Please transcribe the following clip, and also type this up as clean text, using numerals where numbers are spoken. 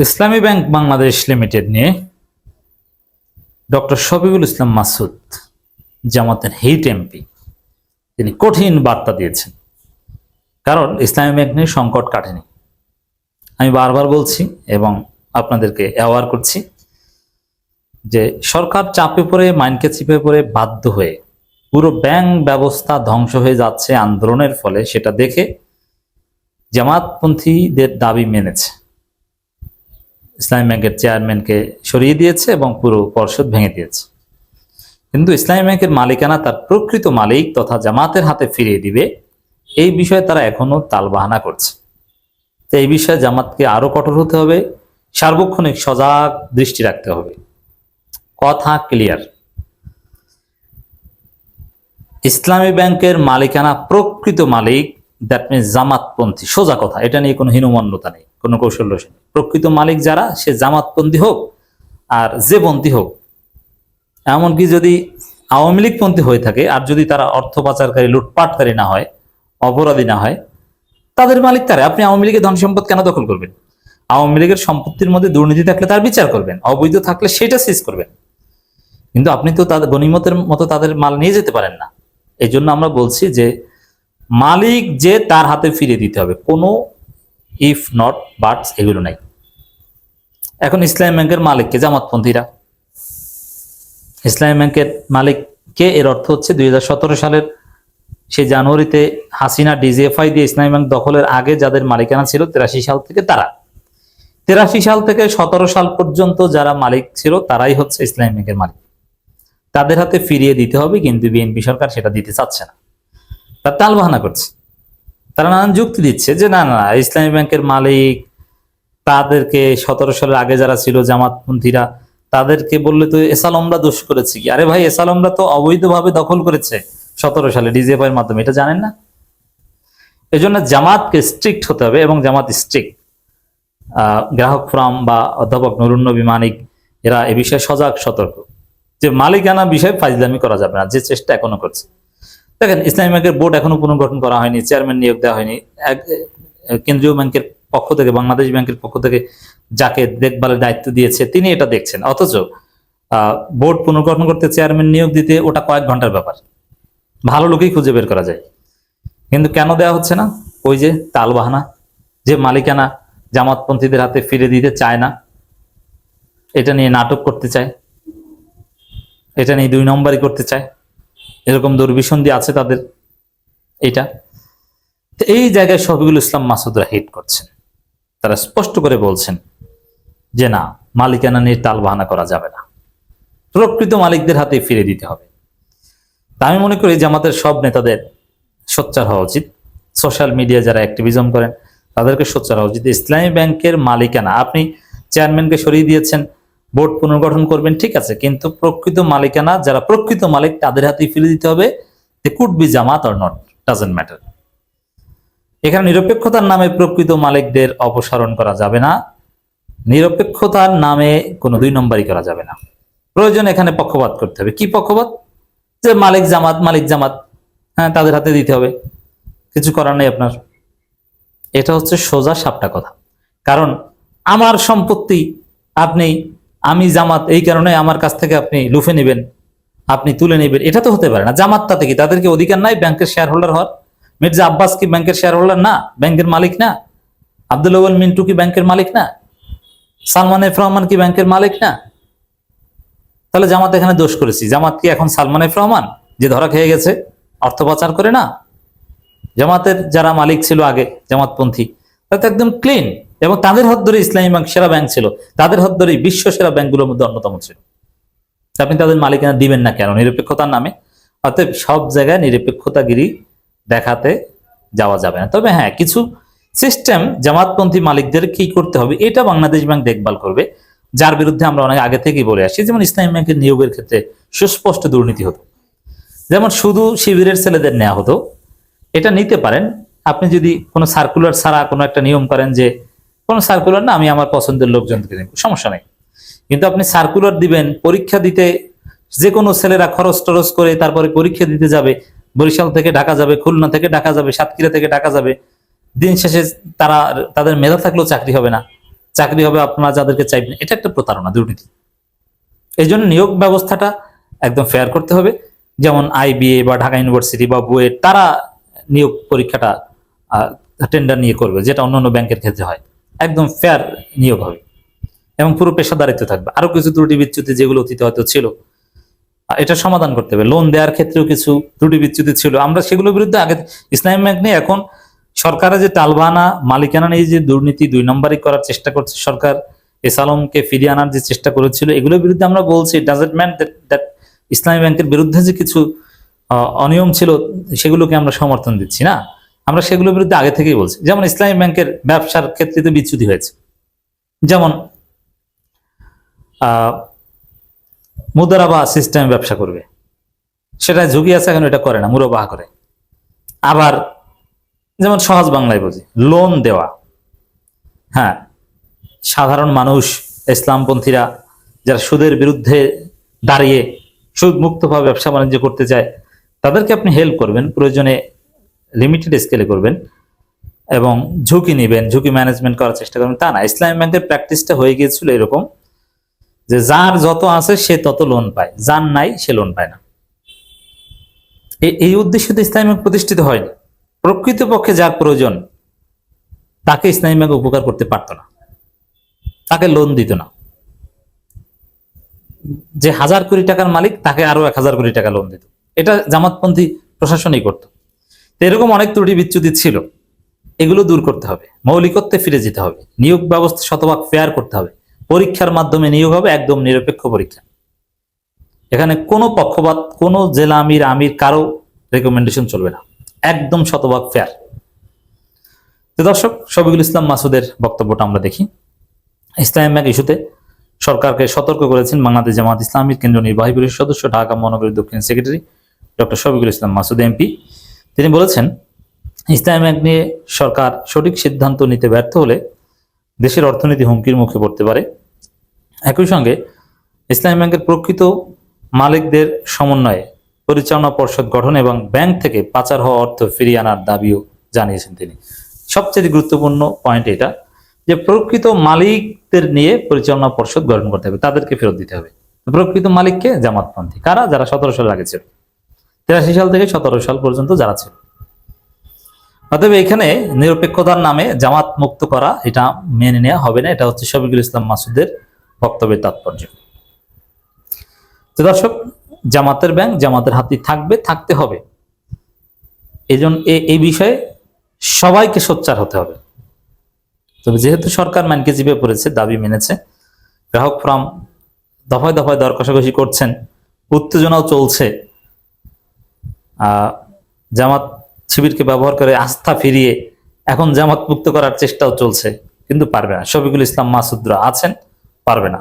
ইসলামী bank Bangladesh limited নিয়ে doctor Shafiqul Islam Masud, জামাতের hit MP, তিনি কঠিন বার্তা দিয়েছেন। কারণ ইসলামী ব্যাংক নিয়ে সংকট কাটেনি। আমি বারবার বলছি এবং আপনাদেরকে অ্যাওয়ার করছি যে সরকার চাপে পড়ে, মাইনকে চিপে পড়ে বাধ্য হয়ে পুরো ব্যাংক ব্যবস্থা ধ্বংস হয়ে যাচ্ছে আন্দোলনের ফলে। সেটা দেখে জামাতপন্থীদের দাবি মেনেছে, ইসলামী ব্যাংকের চেয়ারম্যানকে সরিয়ে দিয়েছে এবং পুরো পর্ষদ ভেঙে দিয়েছে। কিন্তু ইসলামী ব্যাংকের মালিকানা তার প্রকৃত মালিক তথা জামাতের হাতে ফিরিয়ে দিবে, এই বিষয়ে তারা এখনো তালবাহানা করছে। তো এই বিষয়ে জামাতকে আরো কঠোর হতে হবে, সার্বক্ষণিক সজাগ দৃষ্টি রাখতে হবে। কথা ক্লিয়ার, ইসলামী ব্যাংকের মালিকানা প্রকৃত মালিক, দ্যাট মিনস জামাতপন্থী। সোজা কথা, এটা নিয়ে কোনো হীনমন্যতা নেই, কোনো কৌশল্য নেই। প্রকৃত মালিক যারা, সে জামাতপন্থী হোক আর যে পন্থী হোক, এমনকি যদি আওয়ামী লীগ পন্থী হয়ে থাকে আর যদি তারা অর্থ পাচারকারী, লুটপাটকারী না হয়, অপরাধী না হয়, তাদের মালিক তারা। আপনি আওয়ামী লীগের ধন সম্পদ কেন দখল করবেন? আওয়ামী লীগের সম্পত্তির মধ্যে দুর্নীতি থাকলে তার বিচার করবেন, অবৈধ থাকলে সেটা সিজ করবেন। কিন্তু আপনি তো তাদের গনিমতের মতো তাদের মাল নিয়ে যেতে পারেন না। এই জন্য আমরা বলছি যে মালিক যে তার হাতে ফিরিয়ে দিতে হবে, কোনো ইফ নট বাটস এগুলো নাই। এখন ইসলামী ব্যাংকের মালিককে জামাতপন্থীরা, ইসলামী ব্যাংকের মালিককে, এর অর্থ হচ্ছে 2017 সালের সেই জানুয়ারিতে হাসিনা ডিজিএফআই দিয়ে ইসলামী ব্যাংক দখলের আগে যাদের মালিকানা ছিল 83 সাল থেকে, তারা 83 সাল থেকে 17 সাল পর্যন্ত যারা মালিক ছিল তারাই হচ্ছে ইসলামী ব্যাংকের মালিক। তাদের হাতে ফিরিয়ে দিতে হবে, কিন্তু বিএনপি সরকার সেটা দিতে চাচ্ছে না। তার টালবাহানা করছে, তারা নানান যুক্তি দিচ্ছে যে না না, ইসলামী ব্যাংকের মালিক তাদেরকে 17 সালের আগে যারা ছিল জামাতপন্থীরা, তাদেরকে বললে তো এসালমরা দোষ করেছে কি? আরে ভাই, এসালমরা তো অবৈধভাবে দখল করেছে 17 সালে ডিজিএফআই এর মাধ্যমে, এটা জানেন না? এই জন্য জামাতকে স্ট্রিক্ট হতে হবে, এবং জামাত স্ট্রিক্ট। গ্রাহক ফোরাম বা অধ্যাপক নুরুন নবী মানিক, এরা এ বিষয়ে সজাগ সতর্ক যে মালিকানা বিষয়ে ফাইজলামি করা যাবে না, যে চেষ্টা এখনো করছে। দেখেন, ইসলামী ব্যাংকের বোর্ড এখনো পুনর্গঠন করা হয়নি, চেয়ারম্যান নিয়োগ দেওয়া হয়নি। কেন্দ্রীয় ব্যাংকের পক্ষ থেকে, বাংলাদেশ ব্যাংকের পক্ষ থেকে যাকে দেখভালের দায়িত্ব দিয়েছে তিনি এটা দেখছেন। অথচ বোর্ড পুনর্গঠন করতে, চেয়ারম্যান নিয়োগ দিতে ওটা কয়েক ঘন্টার ব্যাপার, ভালো লোকই খুঁজে বের করা যায়। কিন্তু কেন দেওয়া হচ্ছে না? ওই যে তালবাহানা, যে মালিকানা জামাতপন্থীদের হাতে ফিরে দিতে চায় না, এটা নিয়ে নাটক করতে চায়, এটা নিয়ে 2 নম্বরই করতে চায়, এরকম দুর্বিসন্ধি আছে তাদের। এটা এই জায়গায় শফিকুল ইসলাম মাসুদরা হিট করছেন। তারা স্পষ্ট করে বলছেন যে না, মালিকানা নিয়ে টালবাহানা করা যাবে না, প্রকৃত মালিকদের হাতে ফিরে দিতে হবে। তা আমি মনে করি জামাতের সব নেতাদের সোচ্চার হওয়া উচিত। সোশ্যাল মিডিয়া যারা অ্যাক্টিভিজম করেন তাদেরকে সোচ্চার হওয়া উচিত। ইসলামী ব্যাংকের মালিকানা, আপনি চেয়ারম্যানকে সরিয়ে দিয়েছেন, বোর্ড পুনর্গঠন করবেন, ঠিক আছে, কিন্তু প্রকৃত মালিকানা যারা প্রকৃত মালিক তাদের হাতেই ফিরে দিতে হবে। They could be Jamaat or not, doesn't matter. এখানে নিরপেক্ষতার নামে প্রকৃত মালিকদের অপসারণ করা যাবে না, নিরপেক্ষতার নামে কোনো 2 নম্বরই করা যাবে না। প্রয়োজন এখানে পক্ষপাত করতে হবে। কি পক্ষপাত? যে মালিক জামাত, মালিক জামাত, হ্যাঁ, তাদের হাতে দিতে হবে, কিছু করার নেই আপনার। এটা হচ্ছে সোজা সাপটা কথা। কারণ আমার সম্পত্তি আমি জামাত, এই কারণে আমার কাছ থেকে আপনি লুফে নেবেন, আপনি তুলে নেবেন, এটা তো হতে পারে না। জামাত তাতে কি, তাদের কি অধিকার নাই ব্যাংকের শেয়ার হোল্ডার হওয়ার? মির্জা আব্বাস কি ব্যাংকের শেয়ার হোল্ডার না, ব্যাংকের মালিক না? আব্দুল আউয়াল মিন্টু কি ব্যাংকের মালিক না? সালমান এফ রহমান কি ব্যাংকের মালিক না? তাহলে জামাত এখানে দোষ করেছি। জামাত কি এখন সালমান এফ রহমান যে ধরা খেয়ে গেছে অর্থ পাচার করে? না, জামাতের যারা মালিক ছিল আগে জামাতপন্থী, তারা তো একদম ক্লিন, এবং তাদের হাত ধরে ইসলামী ব্যাংক সেরা ব্যাংক ছিল, তাদের হাত ধরে বিশ্ব সেরা ব্যাংকগুলোর মধ্যে অন্যতম ছিল। আপনি তাদের মালিকানা দিবেন না কেন? নিরপেক্ষতার নামে। অতএব সব জায়গায় নিরপেক্ষতাগিরি দেখাতে যাওয়া যাবে না। তবে হ্যাঁ, কিছু সিস্টেম জামাতপন্থী মালিকদের কি করতে হবে এটা বাংলাদেশ ব্যাংক দেখভাল করবে, যার বিরুদ্ধে আমরা অনেক আগে থেকেই বলে আসছি। যেমন ইসলামী ব্যাংকের নিয়োগের ক্ষেত্রে সুস্পষ্ট দুর্নীতি হতো, যেমন শুধু শিবিরের ছেলেদের নেওয়া হতো। এটা নিতে পারেন আপনি যদি কোনো সার্কুলার ছাড়া কোনো একটা নিয়ম করেন, যে কোনো সার্কুলার না, আমি আমার পছন্দের লোকজনকে নেব, সমস্যা নেই। কিন্তু আপনি সার্কুলার দিবেন, পরীক্ষা দিতে যে কোনো ছেলেরা খরচ টরচ করে তারপরে পরীক্ষা দিতে যাবে, বরিশাল থেকে ঢাকা যাবে, খুলনা থেকে ঢাকা যাবে, সাতক্ষীরা থেকে ঢাকা যাবে, দিন শেষে তাদের মেধা থাকলেও চাকরি হবে না। চাকরি হবে আপনারা যাদেরকে চাইবেন, এটা একটা প্রতারণা, দুর্নীতি। এই জন্য নিয়োগ ব্যবস্থাটা একদম ফেয়ার করতে হবে। যেমন আইবিএ বা ঢাকা ইউনিভার্সিটি বা বুয়েট, তারা নিয়োগ পরীক্ষাটা টেন্ডার নিয়ে করবে, যেটা অন্যান্য ব্যাংকের ক্ষেত্রে হয়। একদম ফেয়ার নিয়োগ হবে এবং পুরো পেশাদারিত্ব থাকবে। আরো কিছু ত্রুটি বিচ্যুতি যেগুলো অতীতে হয়তো ছিল, এটা সমাধান করতে হবে। লোন দেওয়ার ক্ষেত্রেও কিছু ত্রুটি বিচ্যুতি ছিল, আমরা সেগুলোর বিরুদ্ধে আগে ইসলামী ব্যাংক নিয়ে এখন সরকারের যে টালবানা মালিকানা নিয়ে যে দুর্নীতি 2 নম্বরই করার চেষ্টা করছে সরকার, এস আলমকে ফিরিয়ে আনার যে চেষ্টা করেছিল, এগুলোর বিরুদ্ধে আমরা বলছি ডাজন্ট মিন দ্যাট ইসলামী ব্যাংকের বিরুদ্ধে যে কিছু অনিয়ম ছিল সেগুলোকে আমরা সমর্থন দিচ্ছি না। আমরা সেগুলোর বিরুদ্ধে আগে থেকেই বলছি। যেমন ইসলামী ব্যাংকের ব্যবসার ক্ষেত্রে তো বিচ্যুতি হয়েছে, যেমন মুদারাবা সিস্টেমে ব্যবসা করবে, সেটা ঝুঁকি আছে, এখন এটা করে না, মুরাবাহা করে। আবার যেমন সহজ বাংলায় বুঝি, লোন দেওয়া, হ্যাঁ, সাধারণ মানুষ, ইসলামপন্থীরা যারা সুদের বিরুদ্ধে দাঁড়িয়ে সুদ মুক্তভাবে ব্যবসা বাণিজ্য করতে চায়, তাদেরকে আপনি হেল্প করবেন, প্রয়োজনে লিমিটেড স্কেলে করবেন এবং ঝুঁকি নেবেন, ঝুঁকি ম্যানেজমেন্ট করার চেষ্টা করবেন। তা না, ইসলামী ব্যাংকের প্র্যাকটিসটা হয়ে গিয়েছিল এরকম যে যার যত আছে সে তত লোন পায়, যার নাই সে লোন পায় না। এই উদ্দেশ্যে তো ইসলামী ব্যাংক প্রতিষ্ঠিত হয়নি। প্রকৃতপক্ষে যার প্রয়োজন তাকে ইসলামী ব্যাংক উপকার করতে পারত না, তাকে লোন দিত না। যে 1000 কোটি টাকার মালিক তাকে আরো 1000 কোটি টাকা লোন দিত, এটা জামাতপন্থী প্রশাসনই করত। এরকম অনেক ত্রুটি বিচ্যুতি ছিল, এগুলো দূর করতে হবে, মৌলিকত্বে ফিরে যেতে হবে, নিয়োগ ব্যবস্থা শতভাগ ফেয়ার করতে হবে, পরীক্ষার মাধ্যমে নিয়োগ হবে, একদম নিরপেক্ষ পরীক্ষা। এখানে কোনো পক্ষপাত, কোনো জেলা আমির কারো রেকমেন্ডেশন চলবে না, একদম শতভাগ ফেয়ার। তো দর্শক, শফিকুল ইসলাম মাসুদের বক্তব্যটা আমরা দেখি। ইসলামী ব্যাংক ইস্যুতে সরকারকে সতর্ক করেছেন বাংলাদেশ জামাত ইসলামীর কেন্দ্রীয় নির্বাহী পরিষদ সদস্য, ঢাকা মহানগরীর দক্ষিণ secretary doctor Shafiqul Islam Masud MP. তিনি বলেছেন, ইসলামী ব্যাংক নিয়ে সরকার সঠিক সিদ্ধান্ত নিতে ব্যর্থ হলে দেশের অর্থনীতি হুমকির মুখে পড়তে পারে। একই সঙ্গে ইসলামী ব্যাংকের প্রকৃত মালিকদের সমন্বয়ে পরিচালনা পর্ষদ গঠন এবং ব্যাংক থেকে পাচার হওয়া অর্থ ফিরিয়ে আনার দাবিও জানিয়েছেন তিনি। সবচেয়ে গুরুত্বপূর্ণ পয়েন্ট এটা যে প্রকৃত মালিকদের নিয়ে পরিচালনা পর্ষদ গঠন করতে হবে, তাদেরকে ফেরত দিতে হবে। প্রকৃত মালিককে জামাতপন্থী কারা, যারা 17 সাল আগে ছিল, 83 সাল থেকে 17 সাল পর্যন্ত যারা ছিল। অতএব এখানে নিরপেক্ষতার নামে জামাত মুক্ত করা এটা মেনে নেওয়া হবে না। এটা হচ্ছে শফিকুল ইসলাম মাসুদের বক্তব্যের তাৎপর্য। তো দর্শক, জামাতের ব্যাংক জামাতের হাতে থাকবে, থাকতে হবে। এই বিষয়ে সবাইকে সোচ্চার হতে হবে। তবে যেহেতু সরকার মানকে জিবে পড়েছে, দাবি মেনেছে, গ্রাহক ফোরাম দফায় দফায় দর কষাকষি করছেন, উত্তেজনাও চলছে, জামাত শিবিরকে ব্যবহার করে আস্থা ফিরিয়ে এখন জামাত মুক্ত করার চেষ্টাও চলছে, কিন্তু পারবে না। শফিকুল ইসলাম মাসুদরা আছেন, পারবে না।